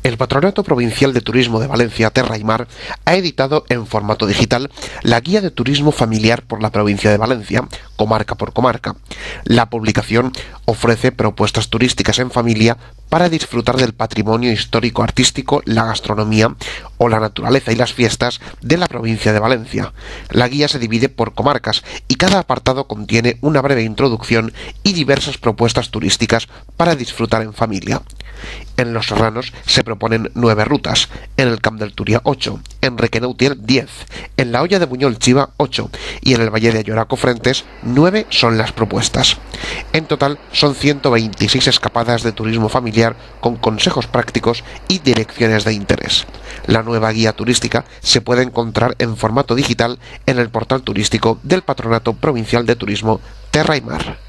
El Patronato Provincial de Turismo de Valencia, Terra y Mar, ha editado en formato digital la Guía de Turismo Familiar por la provincia de Valencia, comarca por comarca. La publicación ofrece propuestas turísticas en familia para disfrutar del patrimonio histórico-artístico, la gastronomía o la naturaleza y las fiestas de la provincia de Valencia. La guía se divide por comarcas y cada apartado contiene una breve introducción y diversas propuestas turísticas para disfrutar en familia. En Los Serranos se proponen 9 rutas, en el Camp del Turia 8, en Requenautiel 10, en la Hoya de Buñol Chiva 8 y en el Valle de Ayora-Cofrentes 9 son las propuestas. En total son 126 escapadas de turismo familiar con consejos prácticos y direcciones de interés. La nueva guía turística se puede encontrar en formato digital en el portal turístico del Patronato Provincial de Turismo Terra y Mar.